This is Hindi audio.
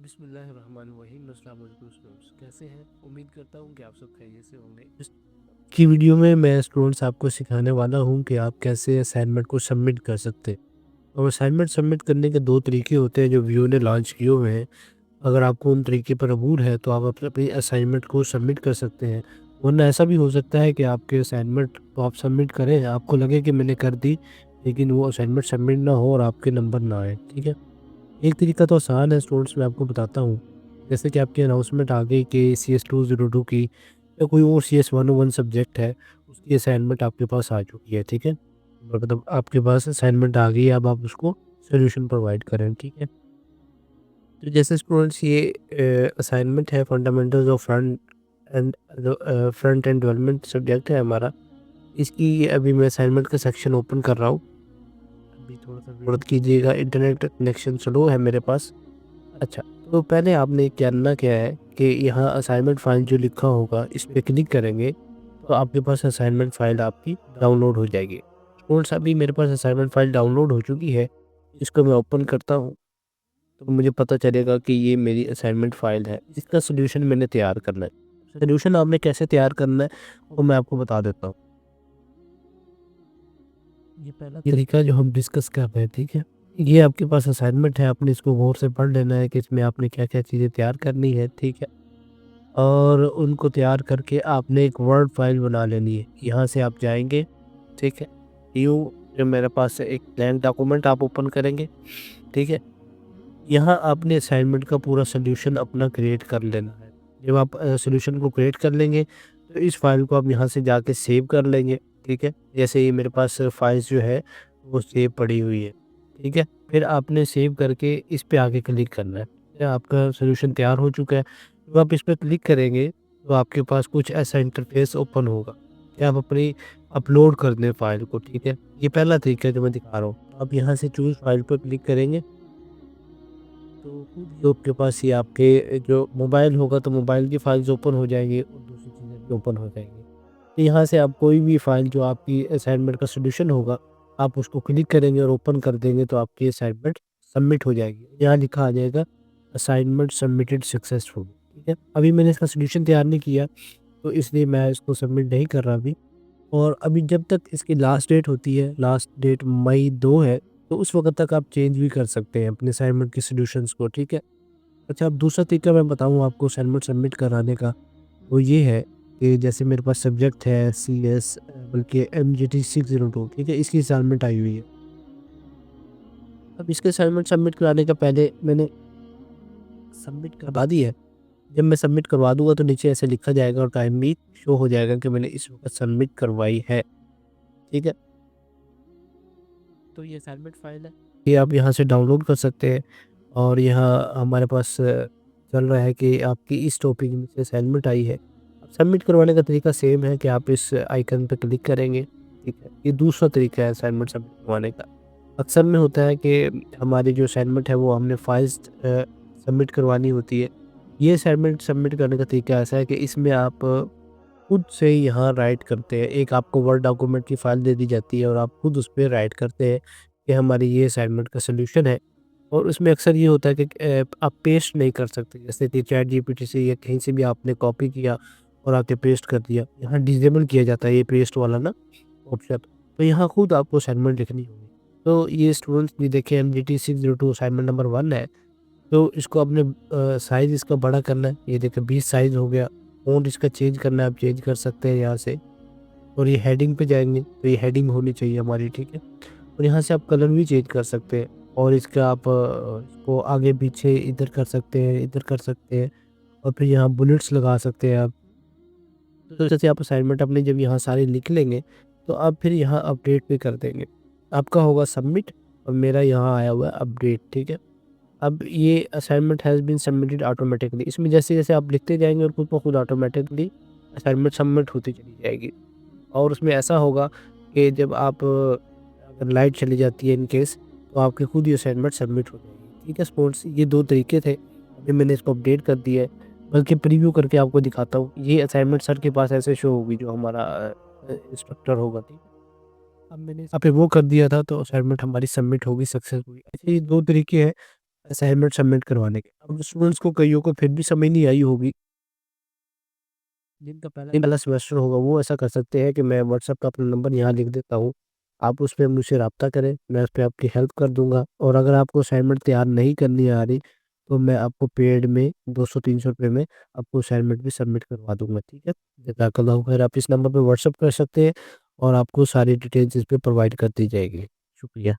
बिस्मिल्लाहिर्रहमानिर्रहीम। अस्सलाम वालेकुम स्टूडेंट्स, कैसे हैं? उम्मीद करता हूँ कि आप सब खैरियत से होंगे। इस की वीडियो में मैं स्टूडेंट्स आपको सिखाने वाला हूँ कि आप कैसे असाइनमेंट को सबमिट कर सकते हैं। और असाइनमेंट सबमिट करने के दो तरीके होते हैं जो व्यू ने लॉन्च किए हुए हैं। अगर आपको उन तरीके पर अबूर है तो आप अपने अपनी असाइनमेंट को सबमिट कर सकते हैं। वरना ऐसा भी हो सकता है कि आपके असाइनमेंट को आप सबमिट करें, आपको लगे कि मैंने कर दी, लेकिन वो असाइनमेंट सबमिट ना हो और आपके नंबर ना आए। ठीक है, एक तरीका तो आसान है स्टूडेंट्स, मैं आपको बताता हूँ। जैसे कि आपकी अनाउंसमेंट आ गई कि CS202 की या कोई और CS101 सब्जेक्ट है, उसकी असाइनमेंट आपके पास आ चुकी है। ठीक है, मतलब आपके पास असाइनमेंट आ गई है, अब आप उसको सॉल्यूशन प्रोवाइड करें। ठीक है, तो जैसे स्टूडेंट्स ये असाइनमेंट है fundamentals of and front end development subject है हमारा। इसकी अभी मैं असाइनमेंट का सेक्शन ओपन कर रहा हूँ। अभी थोड़ा-सा वेट कीजिएगा, इंटरनेट कनेक्शन स्लो है मेरे पास। अच्छा, तो पहले आपने करना क्या है कि यहाँ असाइनमेंट फ़ाइल जो लिखा होगा, इस पे क्लिक करेंगे, तो आपके पास असाइनमेंट फ़ाइल आपकी डाउनलोड हो जाएगी। स्टूडेंट्स, अभी मेरे पास असाइनमेंट फ़ाइल डाउनलोड हो चुकी है। इसको मैं ओपन करता हूँ, तो मुझे पता चलेगा कि ये मेरी असाइनमेंट फ़ाइल है। इसका सॉल्यूशन मैंने तैयार करना है। सॉल्यूशन आपने कैसे तैयार करना है, वो मैं आपको बता देता हूँ। ये पहला तरीका जो हम डिस्कस कर रहे हैं, ठीक है? ये आपके पास असाइनमेंट है, आपने इसको गौर से पढ़ लेना है कि इसमें आपने क्या-क्या चीज़ें तैयार करनी है, ठीक है? और उनको तैयार करके आपने एक वर्ड फाइल बना लेनी है। यहाँ से आप जाएँगे, ठीक है? न्यू, जो मेरे पास है, एक ब्लैंक डॉक्यूमेंट आप ओपन करेंगे, ठीक है? यहाँ आपने असाइनमेंट का पूरा सॉल्यूशन अपना क्रिएट कर लेना है। जब आप सॉल्यूशन को क्रिएट कर लेंगे, तो इस फाइल को आप यहाँ से जाके सेव कर लेंगे, ठीक है? जैसे ये मेरे पास फाइल्स जो है, वो सेव पड़ी हुई है, ठीक है? फिर आपने सेव करके इस पे आके क्लिक करना है। आपका सॉल्यूशन तैयार हो चुका है। जब आप इस पे क्लिक करेंगे, तो आपके पास कुछ ऐसा इंटरफेस ओपन होगा कि आप अपनी अपलोड कर दें फाइल को, ठीक है? ये पहला तरीका है जो मैं दिखा रहा हूँ। आप यहाँ से चूज़ फाइल पर क्लिक करेंगे, तो खुद ही आपके पास ये आपके जो मोबाइल होगा, तो मोबाइल की फाइल्स ओपन हो जाएँगी और दूसरी चीज़ें भी ओपन हो जाएँगी। तो यहाँ से आप कोई भी फाइल जो आपकी असाइनमेंट का सॉल्यूशन होगा, आप उसको क्लिक करेंगे और ओपन कर देंगे, तो आपकी असाइनमेंट सबमिट हो जाएगी। यहाँ लिखा आ जाएगा असाइनमेंट सबमिटेड सक्सेसफुल, ठीक है? अभी मैंने इसका सॉल्यूशन तैयार नहीं किया, तो इसलिए मैं इसको सबमिट नहीं कर रहा अभी। और अभी जब तक इसकी लास्ट डेट होती है, लास्ट डेट मई 2 है, तो उस वक़्त तक आप चेंज भी कर सकते हैं अपने असाइनमेंट के सॉल्यूशंस को, ठीक है? अच्छा, अब दूसरा तरीका मैं बताऊँ आपको असाइनमेंट सबमिट कराने का, वो ये है कि जैसे मेरे पास सब्जेक्ट है CS, बल्कि MGT 602, ठीक है? इसकी असाइनमेंट आई हुई है। अब इसके असाइनमेंट सबमिट कराने का पहले मैंने सबमिट करवा दी है। जब मैं सबमिट करवा दूँगा, तो नीचे ऐसे लिखा जाएगा और टाइम भी शो हो जाएगा कि मैंने इस वक़्त सबमिट करवाई है, ठीक है? तो ये असाइनमेंट फ़ाइल है, ये आप यहाँ से डाउनलोड कर सकते हैं। और यहाँ हमारे पास चल रहा है कि आपकी इस टॉपिक में से असाइनमेंट आई है। अब सबमिट करवाने का तरीका सेम है कि आप इस आइकन पे क्लिक करेंगे, ठीक है? ये दूसरा तरीका है असाइनमेंट सबमिट करवाने का। अक्सर में होता है कि हमारी जो असाइनमेंट है, वो हमने फाइल्स सबमिट करवानी होती है। ये असाइनमेंट सबमिट करने का तरीका ऐसा है कि इसमें आप खुद से यहाँ राइट करते हैं। एक आपको वर्ड डॉक्यूमेंट की फ़ाइल दे दी जाती है और आप खुद उस पे राइट करते हैं कि हमारी ये असाइनमेंट का सॉल्यूशन है। और उसमें अक्सर ये होता है कि आप पेस्ट नहीं कर सकते, जैसे कि चैट जीपीटी से या कहीं से भी आपने कॉपी किया और आके पेस्ट कर दिया। यहाँ डिसेबल किया जाता है ये पेस्ट वाला ना ऑप्शन। तो यहाँ खुद आपको असाइनमेंट लिखनी होगी। तो ये स्टूडेंट्स, ये देखिए, MGT 602 असाइनमेंट नंबर 1 है। तो इसको अपने साइज़ इसका बड़ा करना है। ये देखिए 20 साइज़ हो गया। फ़ॉन्ट इसका चेंज करना है, आप चेंज कर सकते हैं यहाँ से। और ये हेडिंग पे जाएँगे, तो ये हेडिंग होनी चाहिए हमारी, ठीक है? और यहाँ से आप कलर भी चेंज कर सकते हैं और इसका आप इसको आगे-पीछे इधर कर सकते हैं, इधर कर सकते हैं और फिर यहाँ बुलेट्स लगा सकते हैं आप। तो जैसे आप असाइनमेंट अपनी जब यहाँ सारे लिख लेंगे, तो आप फिर यहाँ अपडेट पे कर देंगे। आपका होगा सबमिट और मेरा यहाँ आया हुआ है अपडेट, ठीक है? अब ये assignment has been submitted automatically, इसमें जैसे-जैसे आप लिखते जाएँगे और खुद ब खुद ऑटोमैटिकली असाइनमेंट सबमिट होती चली जाएगी। और उसमें ऐसा होगा कि जब आप अगर लाइट चली जाती है इन केस, तो आपकी खुद ही असाइनमेंट सबमिट हो जाएगी। ठीक है स्टूडेंट्स, ये 2 तरीके थे। अभी मैंने इसको अपडेट कर दिया है, बल्कि प्रीव्यू करके आपको दिखाता हूँ। ये असाइनमेंट सर के पास ऐसे शो होगी जो हमारा इंस्ट्रक्टर होगा, ठीक है। अब मैंने यहाँ पे वो कर दिया था, तो असाइनमेंट हमारी सबमिट होगी सक्सेसफुली। ऐसे ही 2 तरीके हैं असाइनमेंट सबमिट करवाने के। अब स्टूडेंट्स को कइयों को फिर भी समझ नहीं आई होगी, जिनका पहला सेमेस्टर होगा वो ऐसा कर सकते हैं कि मैं व्हाट्सएप का अपना नंबर यहाँ लिख देता हूँ। आप उस पे मुझसे राब्ता करें, मैं उस पे आपकी हेल्प कर दूँगा और अगर आपको असाइनमेंट तैयार नहीं करनी आ रही, तो मैं आपको पेड में 200-300 रुपए में आपको असाइनमेंट भी सबमिट करवा दूँगा, ठीक है? जज़ाकल्लाहु खैर, आप इस नंबर पे व्हाट्सएप कर सकते हैं और आपको सारी डिटेल्स इस पे प्रोवाइड कर दी जाएगी। शुक्रिया।